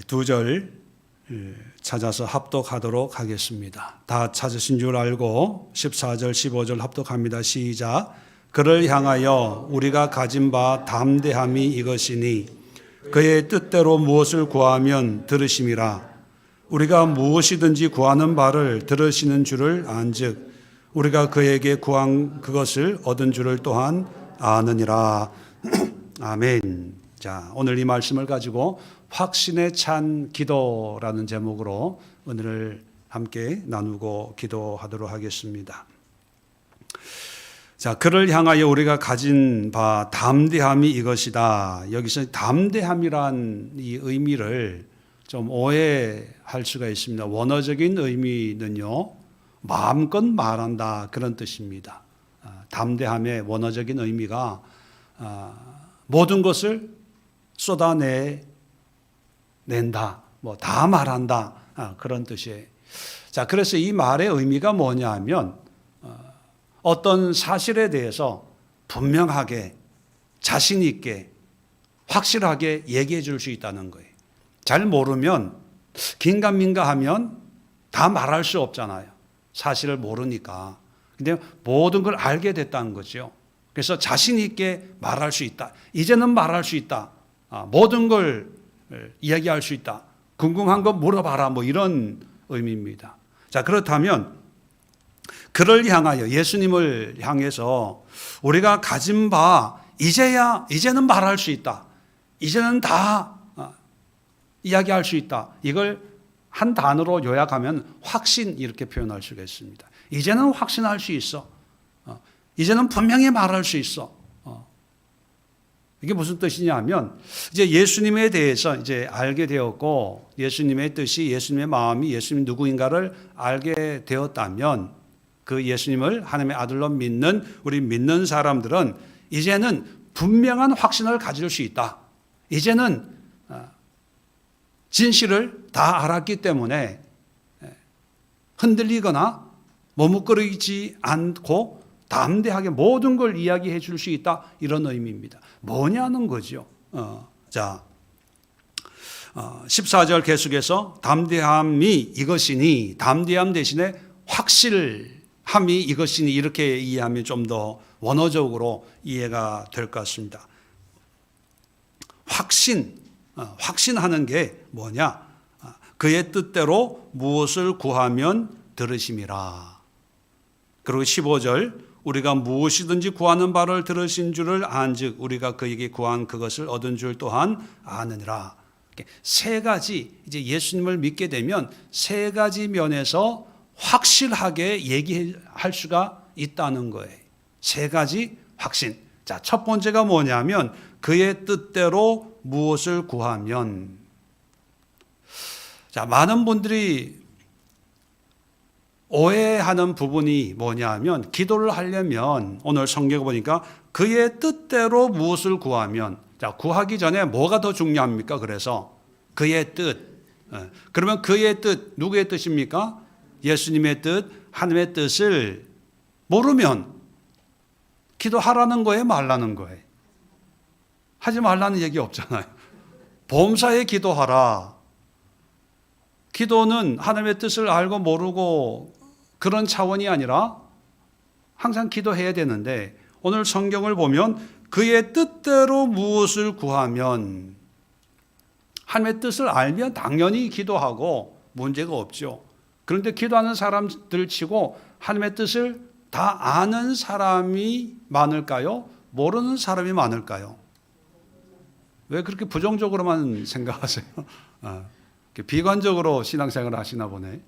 두 절 찾아서 합독하도록 하겠습니다. 다 찾으신 줄 알고 14절 15절 합독합니다. 시작. 그를 향하여 우리가 가진 바 담대함이 이것이니 그의 뜻대로 무엇을 구하면 들으심이라. 우리가 무엇이든지 구하는 바를 들으시는 줄을 안즉 우리가 그에게 구한 그것을 얻은 줄을 또한 아느니라. 아멘. 자, 오늘 이 말씀을 가지고 확신에 찬 기도라는 제목으로 오늘 함께 나누고 기도하도록 하겠습니다. 자, 그를 향하여 우리가 가진 바 담대함이 이것이다. 여기서 담대함이란 이 의미를 좀 오해할 수가 있습니다. 원어적인 의미는요, 마음껏 말한다 그런 뜻입니다. 담대함의 원어적인 의미가 모든 것을 쏟아낸다, 뭐 다 말한다 그런 뜻이에요. 자, 그래서 이 말의 의미가 뭐냐면 어떤 사실에 대해서 분명하게 자신 있게 확실하게 얘기해 줄 수 있다는 거예요. 잘 모르면 긴가민가하면 다 말할 수 없잖아요. 사실을 모르니까. 근데 모든 걸 알게 됐다는 거죠. 그래서 자신 있게 말할 수 있다. 이제는 말할 수 있다. 모든 걸 이야기할 수 있다. 궁금한 거 물어봐라. 뭐 이런 의미입니다. 자, 그렇다면 그를 향하여 예수님을 향해서 우리가 가진 바 이제는 말할 수 있다. 이제는 다 이야기할 수 있다. 이걸 한 단어로 요약하면 확신 이렇게 표현할 수가 있습니다. 이제는 확신할 수 있어. 이제는 분명히 말할 수 있어. 이게 무슨 뜻이냐면 이제 예수님에 대해서 이제 알게 되었고 예수님의 뜻이 예수님의 마음이 예수님이 누구인가를 알게 되었다면 그 예수님을 하나님의 아들로 믿는 우리 믿는 사람들은 이제는 분명한 확신을 가질 수 있다. 이제는 진실을 다 알았기 때문에 흔들리거나 머뭇거리지 않고 담대하게 모든 걸 이야기해 줄 수 있다. 이런 의미입니다. 뭐냐는 거죠. 자, 14절 계속해서 담대함이 이것이니 담대함 대신에 확실함이 이것이니 이렇게 이해하면 좀 더 원어적으로 이해가 될 것 같습니다. 확신하는 게 뭐냐? 그의 뜻대로 무엇을 구하면 들으심이라. 그리고 15절 우리가 무엇이든지 구하는 바를 들으신 줄을 안즉 우리가 그에게 구한 그것을 얻은 줄 또한 아느니라. 세 가지 이제 예수님을 믿게 되면 세 가지 면에서 확실하게 얘기할 수가 있다는 거예요. 세 가지 확신. 자, 첫 번째가 뭐냐면 그의 뜻대로 무엇을 구하면. 자, 많은 분들이 오해하는 부분이 뭐냐면 기도를 하려면 오늘 성경에 보니까 그의 뜻대로 무엇을 구하면. 자, 구하기 전에 뭐가 더 중요합니까? 그래서 그의 뜻. 그러면 그의 뜻 누구의 뜻입니까? 예수님의 뜻, 하나님의 뜻을 모르면 기도하라는 거예요, 말라는 거예요? 하지 말라는 얘기 없잖아요. 범사에 기도하라. 기도는 하나님의 뜻을 알고 모르고 그런 차원이 아니라 항상 기도해야 되는데 오늘 성경을 보면 그의 뜻대로 무엇을 구하면 하나님의 뜻을 알면 당연히 기도하고 문제가 없죠. 그런데 기도하는 사람들 치고 하나님의 뜻을 다 아는 사람이 많을까요? 모르는 사람이 많을까요? 왜 그렇게 부정적으로만 생각하세요? 비관적으로 신앙생활을 하시나 보네.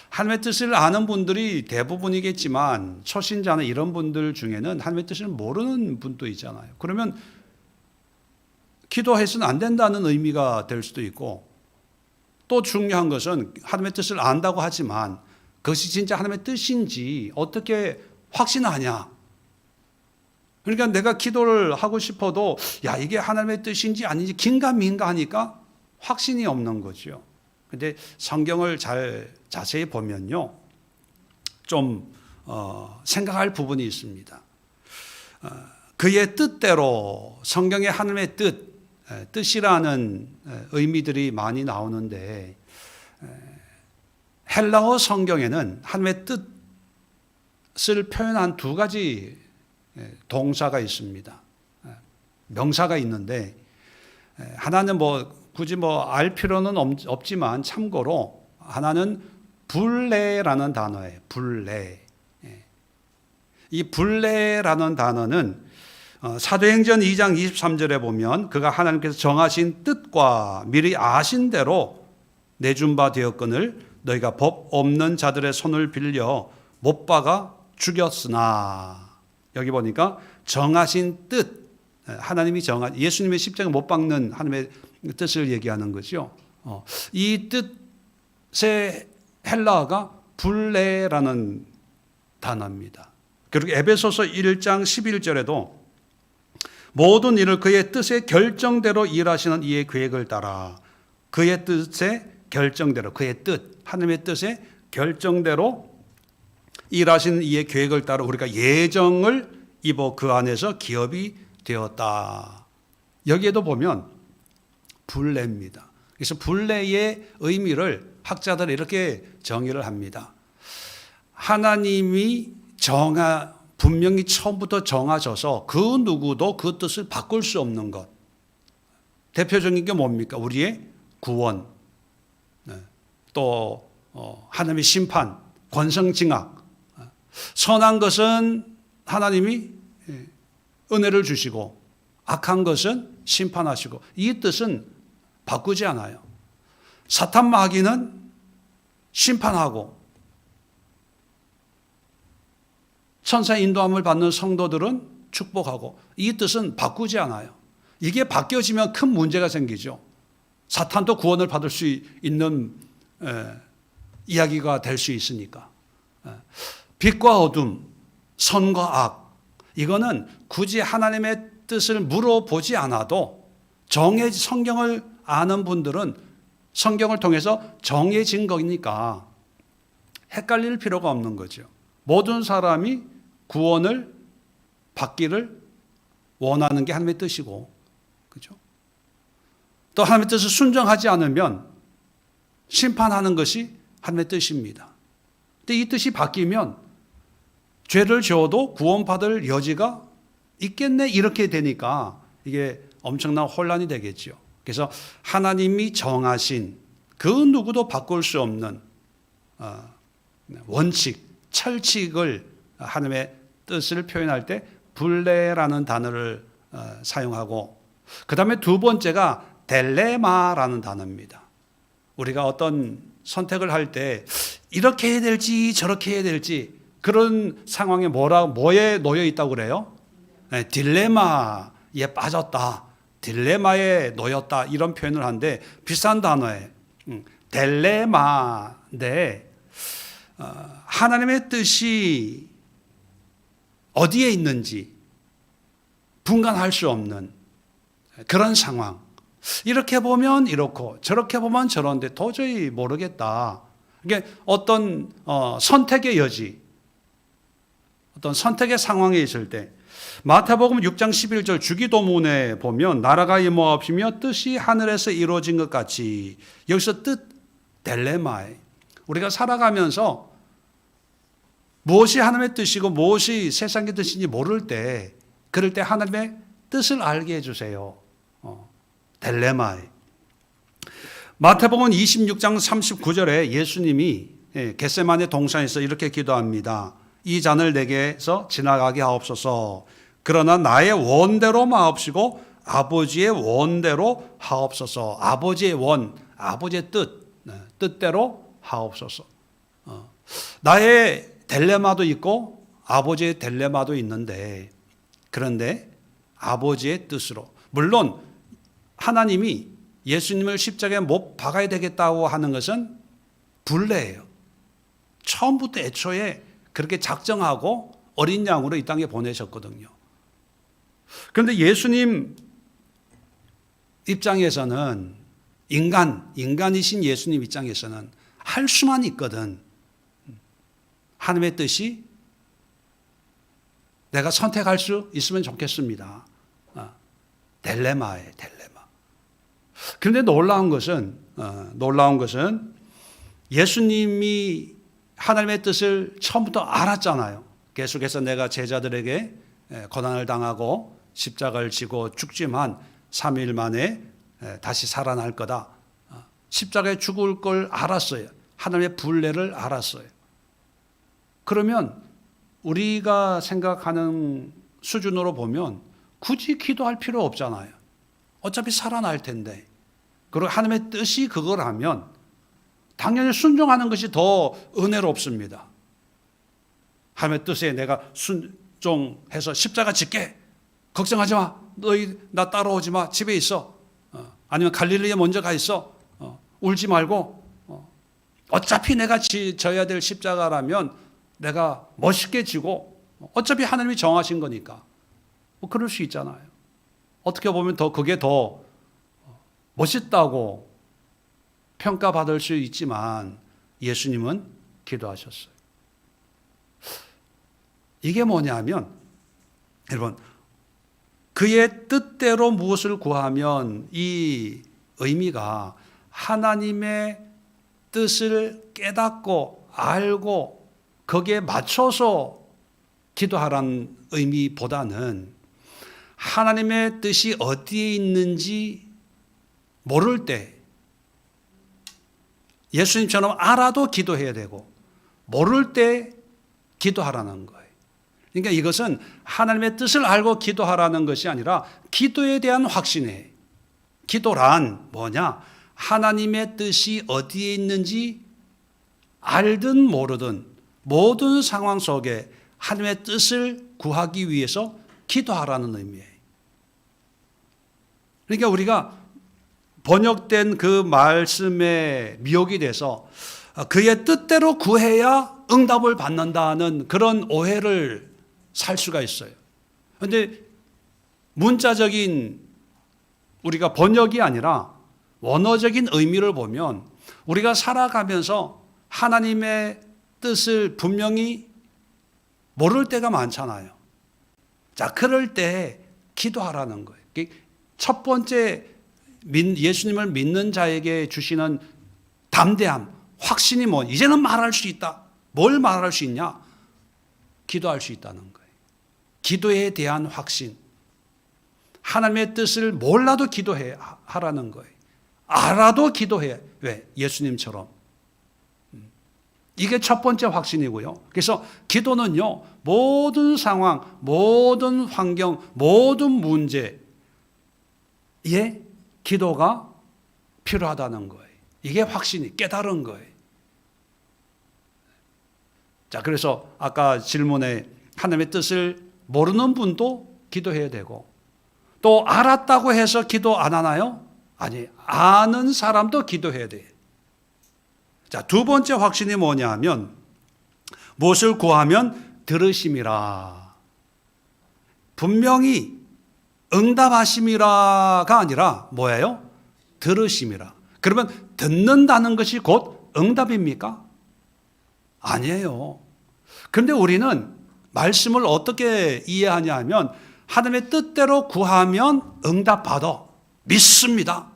하나님의 뜻을 아는 분들이 대부분이겠지만 초신자나 이런 분들 중에는 하나님의 뜻을 모르는 분도 있잖아요. 그러면 기도해서는 안 된다는 의미가 될 수도 있고 또 중요한 것은 하나님의 뜻을 안다고 하지만 그것이 진짜 하나님의 뜻인지 어떻게 확신하냐. 그러니까 내가 기도를 하고 싶어도 야 이게 하나님의 뜻인지 아닌지 긴가민가 하니까 확신이 없는 거죠. 그런데 성경을 잘 자세히 보면요, 좀 생각할 부분이 있습니다. 그의 뜻대로 성경의 하나님의 뜻, 뜻이라는 의미들이 많이 나오는데 헬라어 성경에는 하나님의 뜻을 표현한 두 가지 동사가 있습니다. 명사가 있는데 하나는 굳이 알 필요는 없지만 참고로 하나는 불례라는 단어예요. 불례. 이 불례라는 단어는 사도행전 2장 23절에 보면 그가 하나님께서 정하신 뜻과 미리 아신 대로 내준 바 되었거늘 너희가 법 없는 자들의 손을 빌려 못 박아 죽였으나, 여기 보니까 정하신 뜻, 하나님이 예수님의 십자가 못 박는 하나님의 뜻을 얘기하는 거죠. 이 뜻의 헬라어가 불례라는 단어입니다. 그리고 에베소서 1장 11절에도 모든 일을 그의 뜻의 결정대로 일하시는 이의 계획을 따라, 그의 뜻의 결정대로, 그의 뜻, 하나님의 뜻의 결정대로 일하시는 이의 계획을 따라 우리가 예정을 입어 그 안에서 기업이 되었다. 여기에도 보면 불례입니다. 그래서 불례의 의미를 학자들은 이렇게 정의를 합니다. 하나님이 분명히 처음부터 정하셔서 그 누구도 그 뜻을 바꿀 수 없는 것. 대표적인 게 뭡니까? 우리의 구원, 또 하나님의 심판, 권성징악. 선한 것은 하나님이 은혜를 주시고 악한 것은 심판하시고, 이 뜻은 바꾸지 않아요. 사탄 마귀는 심판하고 천사 인도함을 받는 성도들은 축복하고, 이 뜻은 바꾸지 않아요. 이게 바뀌어지면 큰 문제가 생기죠. 사탄도 구원을 받을 수 있는 이야기가 될 수 있으니까. 빛과 어둠, 선과 악, 이거는 굳이 하나님의 뜻을 물어보지 않아도 성경을 아는 분들은 성경을 통해서 정해진 거니까 헷갈릴 필요가 없는 거죠. 모든 사람이 구원을 받기를 원하는 게 하나님의 뜻이고, 그죠? 또 하나님의 뜻을 순종하지 않으면 심판하는 것이 하나님의 뜻입니다. 근데 이 뜻이 바뀌면 죄를 지어도 구원받을 여지가 있겠네, 이렇게 되니까 이게 엄청난 혼란이 되겠죠. 그래서 하나님이 정하신 그 누구도 바꿀 수 없는 원칙, 철칙을 하나님의 뜻을 표현할 때 불례라는 단어를 사용하고, 그 다음에 두 번째가 딜레마라는 단어입니다. 우리가 어떤 선택을 할 때 이렇게 해야 될지 저렇게 해야 될지 그런 상황에 뭐에 놓여 있다고 그래요? 딜레마에 빠졌다, 딜레마에 놓였다, 이런 표현을 하는데 비슷한 단어예요. 딜레마인데 하나님의 뜻이 어디에 있는지 분간할 수 없는 그런 상황. 이렇게 보면 이렇고 저렇게 보면 저런데 도저히 모르겠다. 이게 어떤 선택의 여지, 어떤 선택의 상황에 있을 때, 마태복음 6장 11절 주기도문에 보면 나라가 임하옵시며 뜻이 하늘에서 이루어진 것 같이, 여기서 뜻 딜레마에 우리가 살아가면서 무엇이 하나님의 뜻이고 무엇이 세상의 뜻인지 모를 때, 그럴 때 하나님의 뜻을 알게 해주세요. 딜레마에. 마태복음 26장 39절에 예수님이 겟세마네 동산에서 이렇게 기도합니다. 이 잔을 내게서 지나가게 하옵소서. 그러나 나의 원대로 마옵시고 아버지의 원대로 하옵소서. 아버지의 원, 아버지의 뜻대로 하옵소서. 나의 딜레마도 있고 아버지의 딜레마도 있는데, 그런데 아버지의 뜻으로, 물론 하나님이 예수님을 십자가에 못 박아야 되겠다고 하는 것은 불례예요. 처음부터 애초에 그렇게 작정하고 어린 양으로 이 땅에 보내셨거든요. 그런데 예수님 입장에서는, 인간이신 예수님 입장에서는 할 수만 있거든. 하나님의 뜻이 내가 선택할 수 있으면 좋겠습니다. 딜레마예요, 딜레마. 그런데 놀라운 것은 예수님이 하나님의 뜻을 처음부터 알았잖아요. 계속해서 내가 제자들에게 고난을 당하고 십자가를 지고 죽지만 3일 만에 다시 살아날 거다. 십자가에 죽을 걸 알았어요. 하나님의 분례를 알았어요. 그러면 우리가 생각하는 수준으로 보면 굳이 기도할 필요 없잖아요. 어차피 살아날 텐데. 그리고 하나님의 뜻이 그거라면 당연히 순종하는 것이 더 은혜롭습니다. 하나님의 뜻에 내가 순종해서 십자가 짓게. 걱정하지 마. 너희 나 따라오지 마. 집에 있어. 아니면 갈릴리에 먼저 가 있어. 울지 말고. 어차피 내가 져야 될 십자가라면 내가 멋있게 지고 어차피 하나님이 정하신 거니까. 뭐 그럴 수 있잖아요. 어떻게 보면 그게 더 멋있다고 평가받을 수 있지만 예수님은 기도하셨어요. 이게 뭐냐면 여러분 그의 뜻대로 무엇을 구하면 이 의미가 하나님의 뜻을 깨닫고 알고 거기에 맞춰서 기도하라는 의미보다는 하나님의 뜻이 어디에 있는지 모를 때 예수님처럼 알아도 기도해야 되고 모를 때 기도하라는 거예요. 그러니까 이것은 하나님의 뜻을 알고 기도하라는 것이 아니라 기도에 대한 확신이에요. 기도란 뭐냐? 하나님의 뜻이 어디에 있는지 알든 모르든 모든 상황 속에 하나님의 뜻을 구하기 위해서 기도하라는 의미예요. 그러니까 우리가 번역된 그 말씀에 미혹이 돼서 그의 뜻대로 구해야 응답을 받는다는 그런 오해를 살 수가 있어요. 그런데 문자적인 우리가 번역이 아니라 원어적인 의미를 보면 우리가 살아가면서 하나님의 뜻을 분명히 모를 때가 많잖아요. 자, 그럴 때 기도하라는 거예요. 첫 번째 예수님을 믿는 자에게 주시는 담대함, 확신이 뭐 이제는 말할 수 있다. 뭘 말할 수 있냐? 기도할 수 있다는 거예요. 기도에 대한 확신. 하나님의 뜻을 몰라도 기도하라는 거예요. 알아도 기도해. 왜? 예수님처럼. 이게 첫 번째 확신이고요. 그래서 기도는요, 모든 상황, 모든 환경, 모든 문제에 기도가 필요하다는 거예요. 이게 확신이 깨달은 거예요. 자, 그래서 아까 질문에 하나님의 뜻을 모르는 분도 기도해야 되고 또 알았다고 해서 기도 안 하나요? 아니, 아는 사람도 기도해야 돼요. 자, 두 번째 확신이 뭐냐 하면 무엇을 구하면 들으심이라. 분명히 응답하심이라가 아니라 뭐예요? 들으심이라. 그러면 듣는다는 것이 곧 응답입니까? 아니에요. 그런데 우리는 말씀을 어떻게 이해하냐 하면 하나님의 뜻대로 구하면 응답받아. 믿습니다.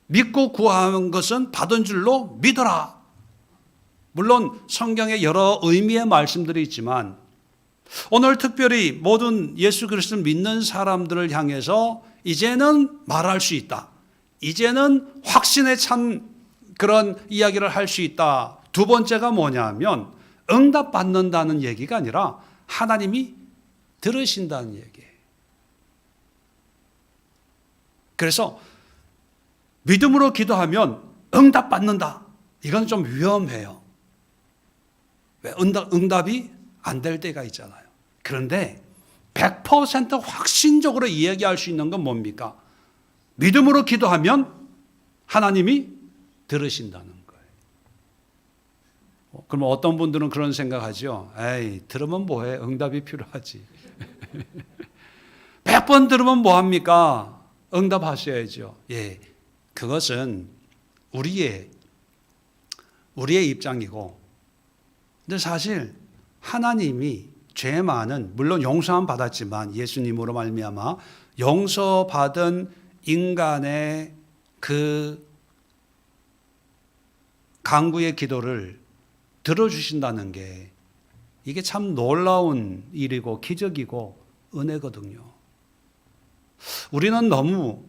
믿고 구하는 것은 받은 줄로 믿어라. 물론 성경에 여러 의미의 말씀들이 있지만 오늘 특별히 모든 예수 그리스도를 믿는 사람들을 향해서 이제는 말할 수 있다. 이제는 확신에 찬 그런 이야기를 할 수 있다. 두 번째가 뭐냐 하면 응답받는다는 얘기가 아니라 하나님이 들으신다는 얘기예요. 그래서 믿음으로 기도하면 응답받는다. 이건 좀 위험해요. 왜? 응답이 안 될 때가 있잖아요. 그런데 100% 확신적으로 이야기할 수 있는 건 뭡니까? 믿음으로 기도하면 하나님이 들으신다는 거예요. 그럼 어떤 분들은 그런 생각하죠. 에이, 들으면 뭐해? 응답이 필요하지. 100번 들으면 뭐합니까? 응답하셔야죠. 예, 그것은 우리의 입장이고, 근데 사실 하나님이 죄 많은, 물론 용서함 받았지만 예수님으로 말미암아 용서받은 인간의 그 간구의 기도를 들어주신다는 게 이게 참 놀라운 일이고 기적이고 은혜거든요. 우리는 너무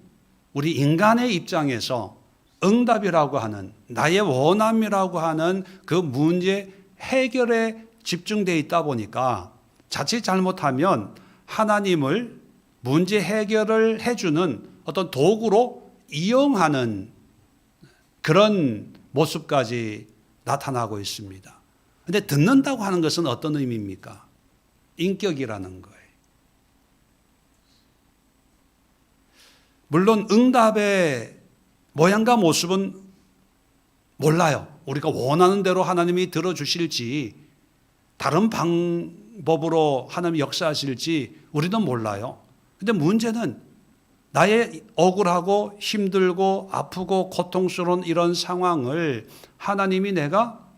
우리 인간의 입장에서 응답이라고 하는, 나의 원함이라고 하는 그 문제 해결에 집중되어 있다 보니까 자칫 잘못하면 하나님을 문제 해결을 해주는 어떤 도구로 이용하는 그런 모습까지 나타나고 있습니다. 그런데 듣는다고 하는 것은 어떤 의미입니까? 인격이라는 거예요. 물론 응답의 모양과 모습은 몰라요. 우리가 원하는 대로 하나님이 들어주실지 다른 방법으로 하나님이 역사하실지 우리도 몰라요. 근데 문제는 나의 억울하고 힘들고 아프고 고통스러운 이런 상황을 하나님이 내가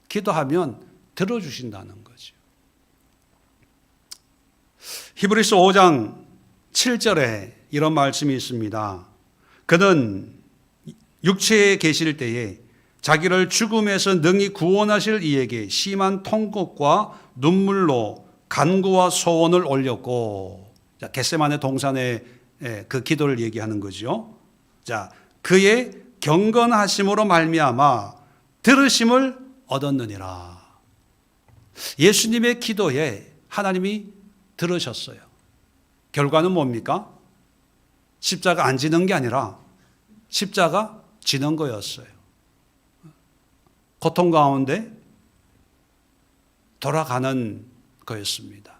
기도하면 들어주신다는 거죠. 히브리서 5장 7절에 이런 말씀이 있습니다. 그는 육체에 계실 때에 자기를 죽음에서 능히 구원하실 이에게 심한 통곡과 눈물로 간구와 소원을 올렸고, 자, 겟세마네 동산의 그 기도를 얘기하는 거죠. 자, 그의 경건하심으로 말미암아 들으심을 얻었느니라. 예수님의 기도에 하나님이 들으셨어요. 결과는 뭡니까? 십자가 안 지는 게 아니라 십자가 지는 거였어요. 고통 가운데 돌아가는 거였습니다.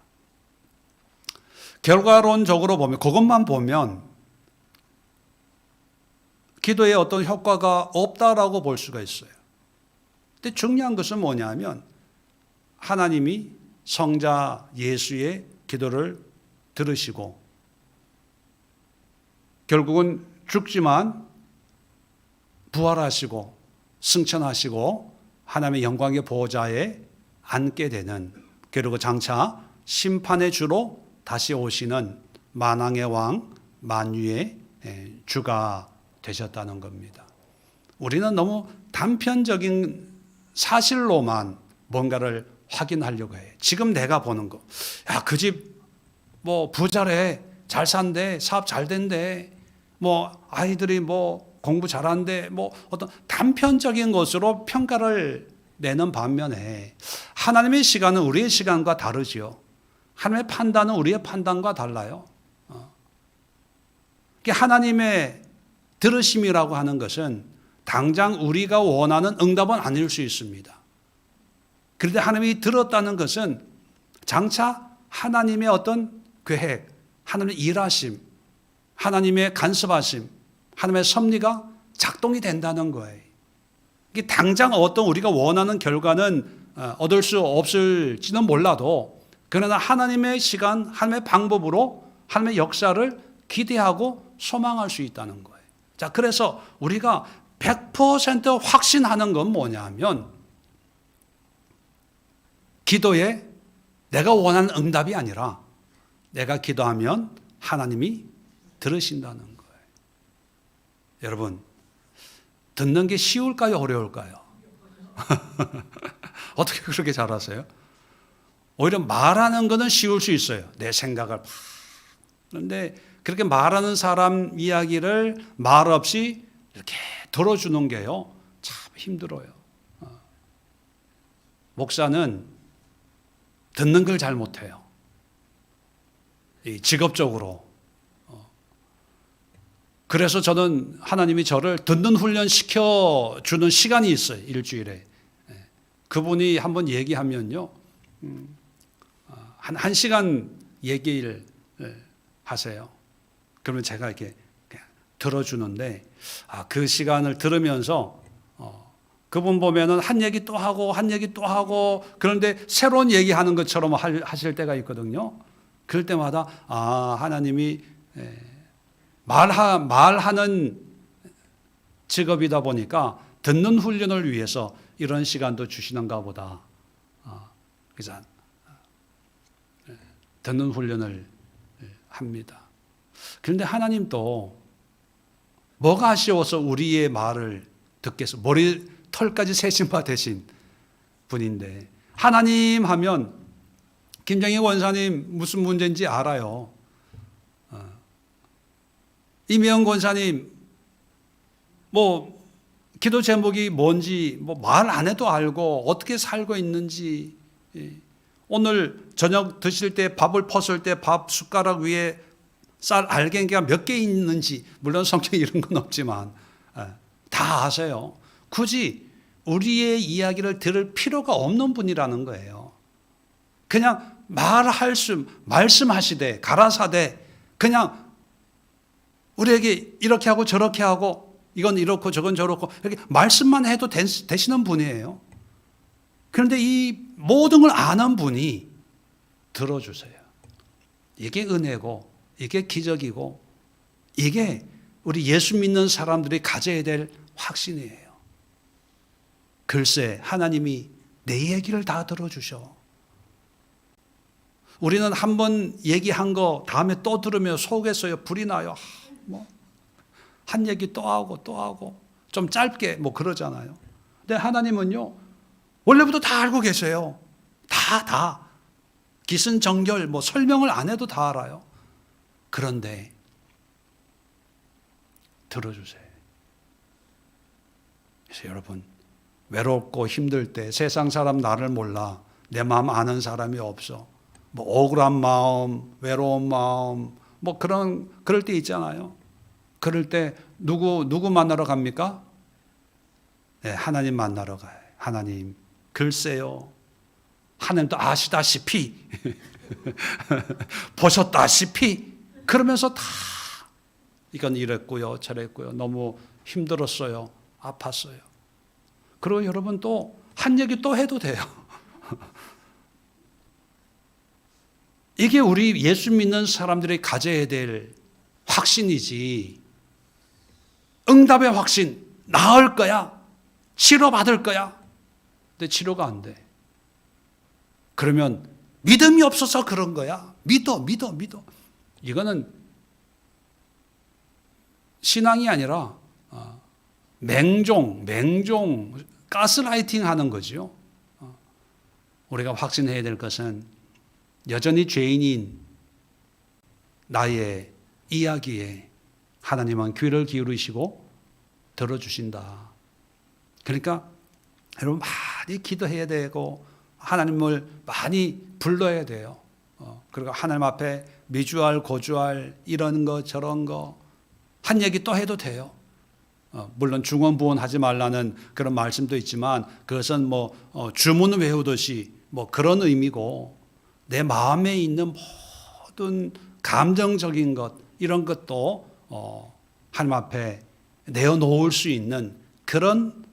결과론적으로 보면, 그것만 보면 기도에 어떤 효과가 없다라고 볼 수가 있어요. 근데 중요한 것은 뭐냐면 하나님이 성자 예수의 기도를 들으시고 결국은 죽지만 부활하시고 승천하시고 하나님의 영광의 보좌에 앉게 되는, 그리고 장차 심판의 주로 다시 오시는 만왕의 왕 만유의 주가 되셨다는 겁니다. 우리는 너무 단편적인 사실로만 뭔가를 확인하려고 해요. 지금 내가 보는 거, 야, 그 집 뭐 부자래, 잘 산대, 사업 잘 된대, 뭐 아이들이 뭐 공부 잘한대, 뭐 어떤 단편적인 것으로 평가를 내는 반면에 하나님의 시간은 우리의 시간과 다르지요. 하나님의 판단은 우리의 판단과 달라요. 하나님의 들으심이라고 하는 것은 당장 우리가 원하는 응답은 아닐 수 있습니다. 그런데 하나님이 들었다는 것은 장차 하나님의 어떤 계획, 하나님의 일하심, 하나님의 간섭하심, 하나님의 섭리가 작동이 된다는 거예요. 이게 당장 어떤 우리가 원하는 결과는 얻을 수 없을지는 몰라도, 그러나 하나님의 시간, 하나님의 방법으로 하나님의 역사를 기대하고 소망할 수 있다는 거예요. 자, 그래서 우리가 100% 확신하는 건 뭐냐면 기도에 내가 원하는 응답이 아니라 내가 기도하면 하나님이 들으신다는 거예요. 여러분, 듣는 게 쉬울까요? 어려울까요? 어떻게 그렇게 잘하세요? 오히려 말하는 거는 쉬울 수 있어요. 내 생각을 막. 그런데 그렇게 말하는 사람 이야기를 말 없이 이렇게 들어주는 게요, 참 힘들어요. 목사는 듣는 걸 잘 못해요. 직업적으로. 그래서 저는 하나님이 저를 듣는 훈련 시켜주는 시간이 있어요. 일주일에. 그분이 한번 얘기하면요, 한 시간 얘기를 하세요. 그러면 제가 이렇게 들어주는데, 그 시간을 들으면서 그분 보면은 한 얘기 또 하고 한 얘기 또 하고, 그런데 새로운 얘기하는 것처럼 하실 때가 있거든요. 그럴 때마다 하나님이 말하는 직업이다 보니까 듣는 훈련을 위해서 이런 시간도 주시는가 보다. 그래서 듣는 훈련을 합니다. 그런데 하나님도 뭐가 아쉬워서 우리의 말을 듣겠어? 머리 털까지 세신 바 되신 분인데, 하나님 하면 김정희 원사님 무슨 문제인지 알아요. 이명훈 권사님 뭐 기도 제목이 뭔지 뭐 말 안 해도 알고 어떻게 살고 있는지, 오늘 저녁 드실 때 밥을 퍼설 때 밥 숟가락 위에 쌀 알갱이가 몇 개 있는지, 물론 성경에 이런 건 없지만 다 아세요. 굳이 우리의 이야기를 들을 필요가 없는 분이라는 거예요. 그냥 말씀하시되 가라사대 그냥 우리에게 이렇게 하고 저렇게 하고 이건 이렇고 저건 저렇고 이렇게 말씀만 해도 되시는 분이에요. 그런데 이 모든 걸 아는 분이 들어주세요. 이게 은혜고 이게 기적이고 이게 우리 예수 믿는 사람들이 가져야 될 확신이에요. 글쎄 하나님이 내 얘기를 다 들어주셔. 우리는 한 번 얘기한 거 다음에 또 들으면 속에서요 불이 나요. 한 얘기 또 하고 좀 짧게 그러잖아요. 근데 하나님은요 원래부터 다 알고 계세요. 다 기승전결 설명을 안 해도 다 알아요. 그런데 들어주세요. 그래서 여러분, 외롭고 힘들 때 세상 사람 나를 몰라, 내 마음 아는 사람이 없어, 억울한 마음, 외로운 마음, 그럴 때 있잖아요. 그럴 때 누구 만나러 갑니까? 네, 하나님 만나러 가요. 하나님, 글쎄요, 하나님도 아시다시피 보셨다시피 그러면서 다 이건 이랬고요 저랬고요 너무 힘들었어요 아팠어요. 그리고 여러분 또 한 얘기 또 해도 돼요. 이게 우리 예수 믿는 사람들이 가져야 될 확신이지, 응답의 확신, 나을 거야, 치료받을 거야. 근데 치료가 안 돼. 그러면 믿음이 없어서 그런 거야. 믿어. 이거는 신앙이 아니라 맹종, 가스라이팅 하는 거죠. 우리가 확신해야 될 것은 여전히 죄인인 나의 이야기에 하나님은 귀를 기울이시고 들어주신다. 그러니까 여러분 많이 기도해야 되고 하나님을 많이 불러야 돼요. 그리고 하나님 앞에 미주알 고주알 이런 거 저런 거 한 얘기 또 해도 돼요. 물론 중언부언하지 말라는 그런 말씀도 있지만 그것은 주문 외우듯이 그런 의미고, 내 마음에 있는 모든 감정적인 것 이런 것도 하나님 앞에 내어놓을 수 있는 그런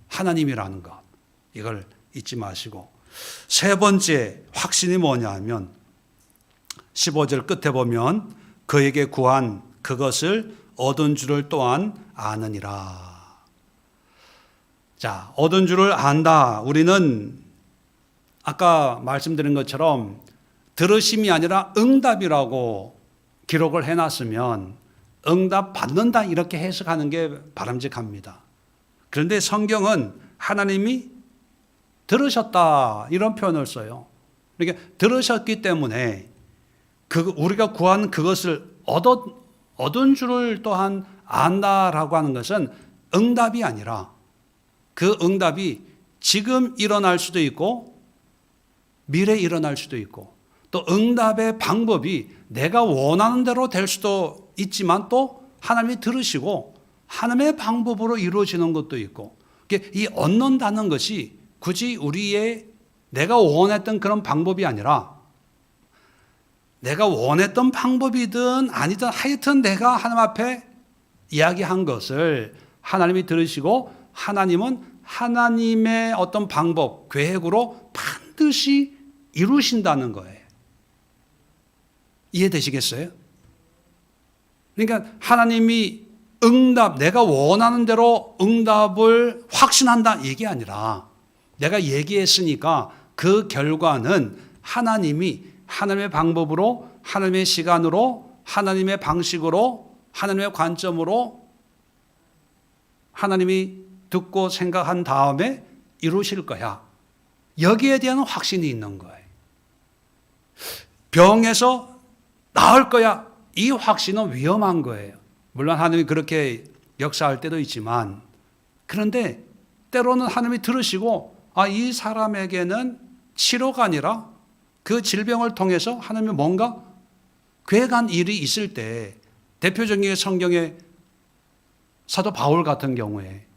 하나님이라는 것, 이걸 잊지 마시고, 세 번째 확신이 뭐냐 하면 15절 끝에 보면 그에게 구한 그것을 얻은 줄을 또한 아느니라. 자, 얻은 줄을 안다. 우리는 아까 말씀드린 것처럼 들으심이 아니라 응답이라고 기록을 해놨으면 응답 받는다 이렇게 해석하는 게 바람직합니다. 그런데 성경은 하나님이 들으셨다 이런 표현을 써요. 그러니까 들으셨기 때문에 우리가 구한 그것을 얻은 줄을 또한 안다라고 하는 것은 응답이 아니라 그 응답이 지금 일어날 수도 있고 미래에 일어날 수도 있고, 또 응답의 방법이 내가 원하는 대로 될 수도 있지만 또 하나님이 들으시고 하나님의 방법으로 이루어지는 것도 있고, 이 얻는다는 것이 굳이 우리의 내가 원했던 그런 방법이 아니라 내가 원했던 방법이든 아니든 하여튼 내가 하나님 앞에 이야기한 것을 하나님이 들으시고 하나님은 하나님의 어떤 방법, 계획으로 반드시 이루신다는 거예요. 이해되시겠어요? 그러니까 하나님이 응답, 내가 원하는 대로 응답을 확신한다 이게 아니라 내가 얘기했으니까 그 결과는 하나님이 하나님의 방법으로, 하나님의 시간으로, 하나님의 방식으로, 하나님의 관점으로 하나님이 듣고 생각한 다음에 이루실 거야. 여기에 대한 확신이 있는 거예요. 병에서 나을 거야. 이 확신은 위험한 거예요. 물론 하나님이 그렇게 역사할 때도 있지만, 그런데 때로는 하나님이 들으시고 이 사람에게는 치료가 아니라 그 질병을 통해서 하나님이 뭔가 계획한 일이 있을 때, 대표적인 성경의 사도 바울 같은 경우에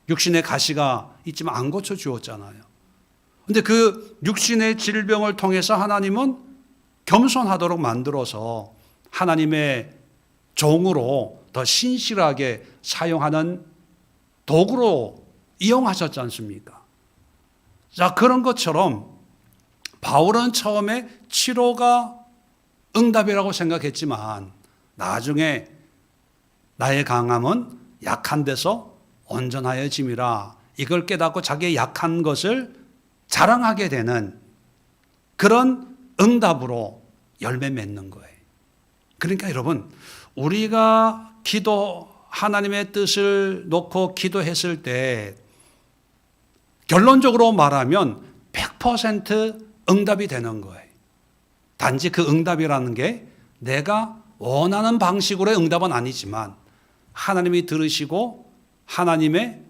육신의 가시가 있지만 안 고쳐 주었잖아요. 그런데 그 육신의 질병을 통해서 하나님은 겸손하도록 만들어서 하나님의 종으로 더 신실하게 사용하는 도구로 이용하셨지 않습니까? 자, 그런 것처럼 바울은 처음에 치료가 응답이라고 생각했지만 나중에 나의 강함은 약한 데서 온전하여 짐이라, 이걸 깨닫고 자기의 약한 것을 자랑하게 되는 그런 응답으로 열매 맺는 거예요. 그러니까 여러분, 우리가 하나님의 뜻을 놓고 기도했을 때 결론적으로 말하면 100% 응답이 되는 거예요. 단지 그 응답이라는 게 내가 원하는 방식으로의 응답은 아니지만 하나님이 들으시고 하나님의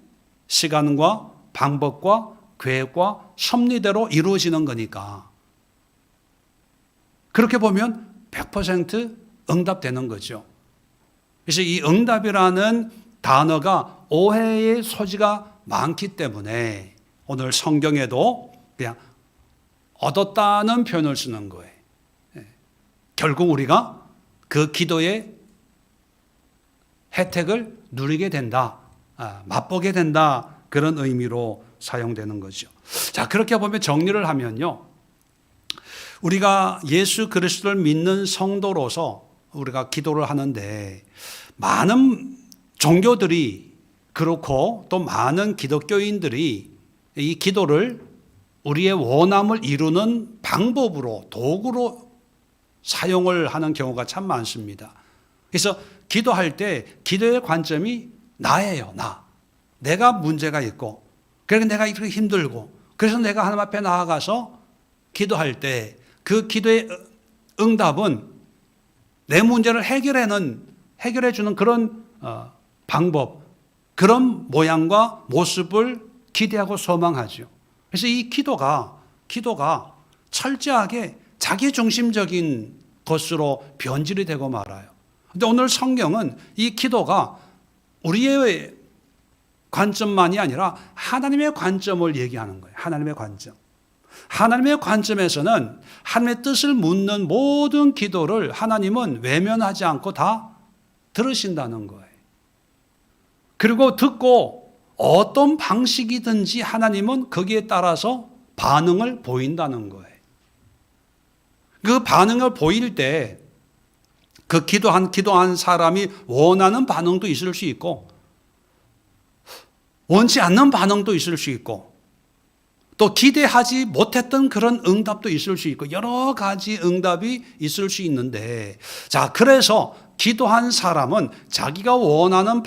시간과 방법과 계획과 섭리대로 이루어지는 거니까, 그렇게 보면 100% 응답되는 거죠. 그래서 이 응답이라는 단어가 오해의 소지가 많기 때문에 오늘 성경에도 그냥 얻었다는 표현을 쓰는 거예요. 결국 우리가 그 기도의 혜택을 누리게 된다, 맛보게 된다, 그런 의미로 사용되는 거죠. 자, 그렇게 보면 정리를 하면요, 우리가 예수 그리스도를 믿는 성도로서 우리가 기도를 하는데, 많은 종교들이 그렇고 또 많은 기독교인들이 이 기도를 우리의 원함을 이루는 방법으로, 도구로 사용을 하는 경우가 참 많습니다. 그래서 기도할 때 기도의 관점이 나예요. 내가 문제가 있고, 그래서 내가 이렇게 힘들고, 그래서 내가 하나님 앞에 나아가서 기도할 때 그 기도의 응답은 내 문제를 해결해 주는 그런 방법, 그런 모양과 모습을 기대하고 소망하죠. 그래서 이 기도가 철저하게 자기중심적인 것으로 변질이 되고 말아요. 그런데 오늘 성경은 이 기도가 우리의 관점만이 아니라 하나님의 관점을 얘기하는 거예요. 하나님의 관점. 하나님의 관점에서는 하나님의 뜻을 묻는 모든 기도를 하나님은 외면하지 않고 다 들으신다는 거예요. 그리고 듣고 어떤 방식이든지 하나님은 거기에 따라서 반응을 보인다는 거예요. 그 반응을 보일 때 그 기도한 사람이 원하는 반응도 있을 수 있고, 원치 않는 반응도 있을 수 있고, 또 기대하지 못했던 그런 응답도 있을 수 있고, 여러 가지 응답이 있을 수 있는데, 자, 그래서 기도한 사람은 자기가 원하는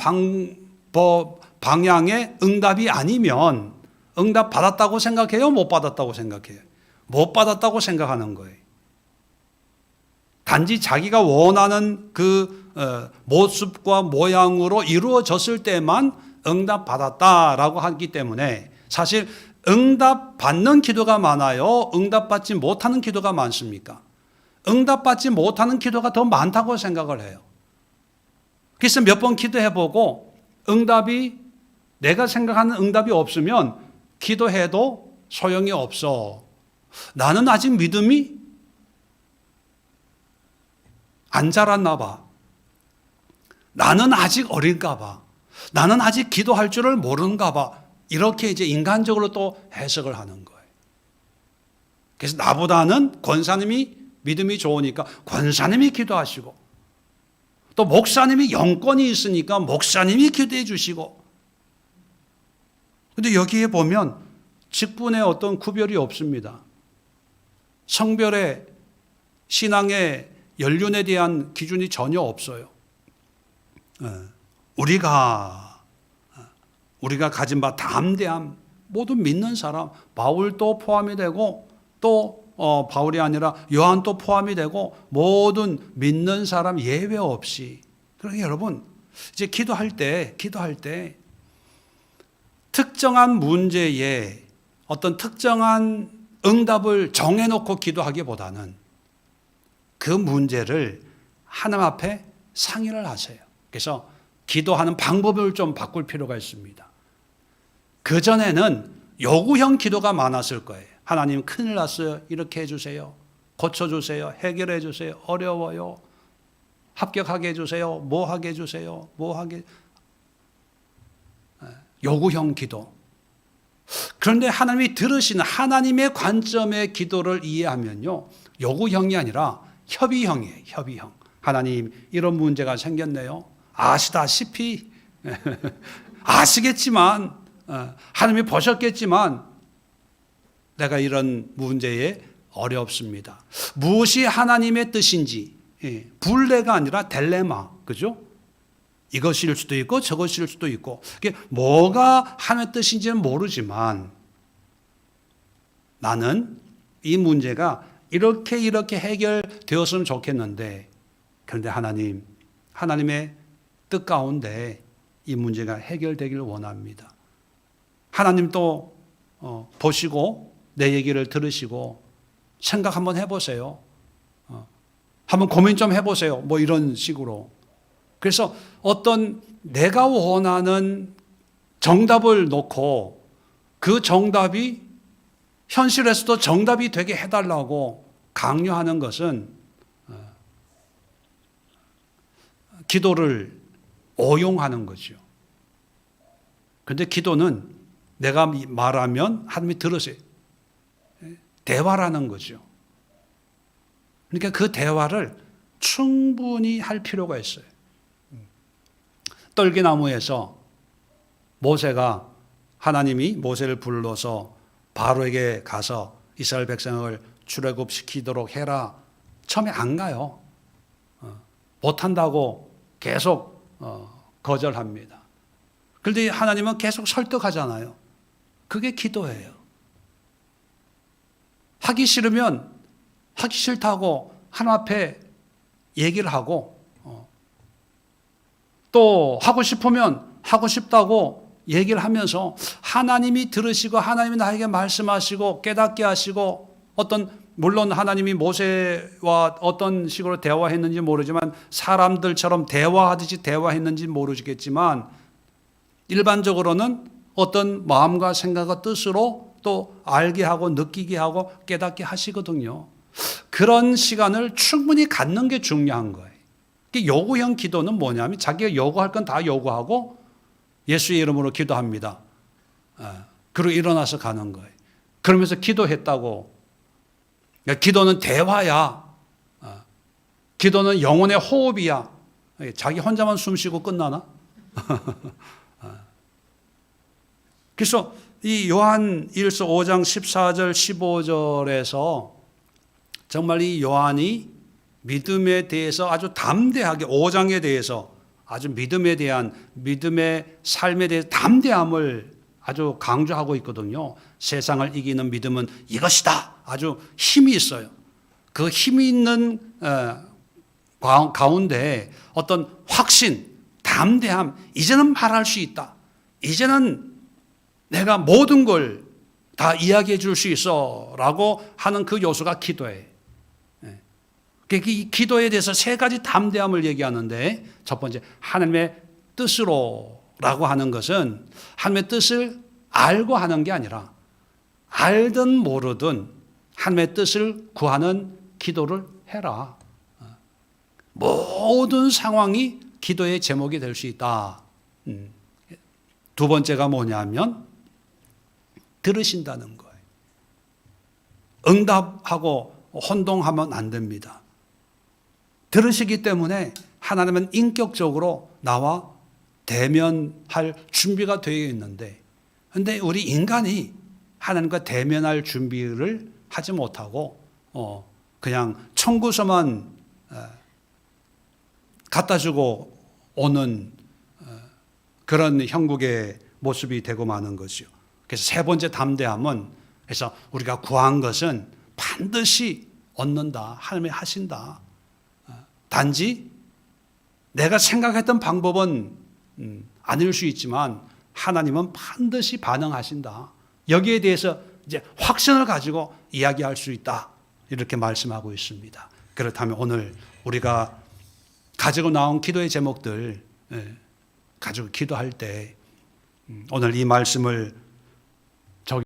방향의 응답이 아니면 응답 받았다고 생각해요? 못 받았다고 생각해요? 못 받았다고 생각하는 거예요. 단지 자기가 원하는 그 모습과 모양으로 이루어졌을 때만 응답 받았다라고 하기 때문에, 사실 응답 받는 기도가 많아요? 응답 받지 못하는 기도가 많습니까? 응답 받지 못하는 기도가 더 많다고 생각을 해요. 그래서 몇 번 기도해보고 내가 생각하는 응답이 없으면 기도해도 소용이 없어. 나는 아직 믿음이 안 자랐나 봐. 나는 아직 어린가 봐. 나는 아직 기도할 줄을 모르는가 봐. 이렇게 이제 인간적으로 또 해석을 하는 거예요. 그래서 나보다는 권사님이 믿음이 좋으니까 권사님이 기도하시고, 또 목사님이 영권이 있으니까 목사님이 기도해 주시고. 근데 여기에 보면 직분의 어떤 구별이 없습니다. 성별의, 신앙의 연륜에 대한 기준이 전혀 없어요. 우리가 가진 바 담대함, 모든 믿는 사람, 바울도 포함이 되고 또 바울이 아니라 요한도 포함이 되고 모든 믿는 사람 예외 없이. 그러니까 여러분 이제 기도할 때 특정한 문제에 어떤 특정한 응답을 정해놓고 기도하기보다는 그 문제를 하나님 앞에 상의를 하세요. 그래서 기도하는 방법을 좀 바꿀 필요가 있습니다. 그전에는 요구형 기도가 많았을 거예요. 하나님 큰일 났어요. 이렇게 해주세요. 고쳐주세요. 해결해 주세요. 어려워요. 합격하게 해주세요. 뭐 하게 해주세요. 뭐 하게. 요구형 기도. 그런데 하나님이 들으시는 하나님의 관점의 기도를 이해하면요, 요구형이 아니라 협의형이에요. 협의형. 하나님 이런 문제가 생겼네요. 아시다시피 아시겠지만 하나님이 보셨겠지만 내가 이런 문제에 어렵습니다. 무엇이 하나님의 뜻인지, 불레가 아니라 딜레마, 그죠? 이것일 수도 있고 저것일 수도 있고, 뭐가 하나님의 뜻인지는 모르지만 나는 이 문제가 이렇게 해결되었으면 좋겠는데, 그런데 하나님의 뜻 가운데 이 문제가 해결되기를 원합니다. 하나님도 보시고 내 얘기를 들으시고 생각 한번 해보세요. 한번 고민 좀 해보세요. 뭐 이런 식으로. 그래서 어떤 내가 원하는 정답을 놓고 그 정답이 현실에서도 정답이 되게 해달라고 강요하는 것은 기도를 오용하는 거죠. 그런데 기도는 내가 말하면 하나님이 들으세요. 대화라는 거죠. 그러니까 그 대화를 충분히 할 필요가 있어요. 떨기나무에서 모세가, 하나님이 모세를 불러서 바로에게 가서 이스라엘 백성을 출애굽시키도록 해라. 처음에 안 가요. 못한다고 계속 거절합니다. 그런데 하나님은 계속 설득하잖아요. 그게 기도예요. 하기 싫으면 하기 싫다고 하나님 앞에 얘기를 하고, 또 하고 싶으면 하고 싶다고 얘기를 하면서 하나님이 들으시고 하나님이 나에게 말씀하시고 깨닫게 하시고, 물론 하나님이 모세와 어떤 식으로 대화했는지 모르지만 사람들처럼 대화하듯이 대화했는지 모르겠지만 일반적으로는 어떤 마음과 생각과 뜻으로 또 알게 하고 느끼게 하고 깨닫게 하시거든요. 그런 시간을 충분히 갖는 게 중요한 거예요. 요구형 기도는 뭐냐면 자기가 요구할 건 다 요구하고 예수의 이름으로 기도합니다. 그리고 일어나서 가는 거예요. 그러면서 기도했다고. 기도는 대화야. 기도는 영혼의 호흡이야. 자기 혼자만 숨 쉬고 끝나나? 그래서 이 요한 1서 5장 14절 15절에서 정말 이 요한이 믿음에 대해서 아주 담대하게 5장에 대해서 아주 믿음의 삶에 대해서 담대함을 아주 강조하고 있거든요. 세상을 이기는 믿음은 이것이다. 아주 힘이 있어요. 그 힘이 있는 가운데 어떤 확신, 담대함, 이제는 말할 수 있다. 이제는 내가 모든 걸 다 이야기해 줄 수 있어 라고 하는 그 요소가 기도예요. 이 기도에 대해서 세 가지 담대함을 얘기하는데, 첫 번째 하나님의 뜻으로 라고 하는 것은 하나님의 뜻을 알고 하는 게 아니라 알든 모르든 하나님의 뜻을 구하는 기도를 해라. 모든 상황이 기도의 제목이 될 수 있다. 두 번째가 뭐냐면 들으신다는 거예요. 응답하고 혼동하면 안 됩니다. 들으시기 때문에 하나님은 인격적으로 나와 대면할 준비가 되어 있는데, 그런데 우리 인간이 하나님과 대면할 준비를 하지 못하고 그냥 청구서만 갖다 주고 오는 그런 형국의 모습이 되고 마는 것이요. 그래서 세 번째 담대함은, 그래서 우리가 구한 것은 반드시 얻는다. 하나님이 하신다. 단지 내가 생각했던 방법은 아닐 수 있지만 하나님은 반드시 반응하신다. 여기에 대해서 이제 확신을 가지고 이야기할 수 있다. 이렇게 말씀하고 있습니다. 그렇다면 오늘 우리가 가지고 나온 기도의 제목들 가지고 기도할 때 오늘 이 말씀을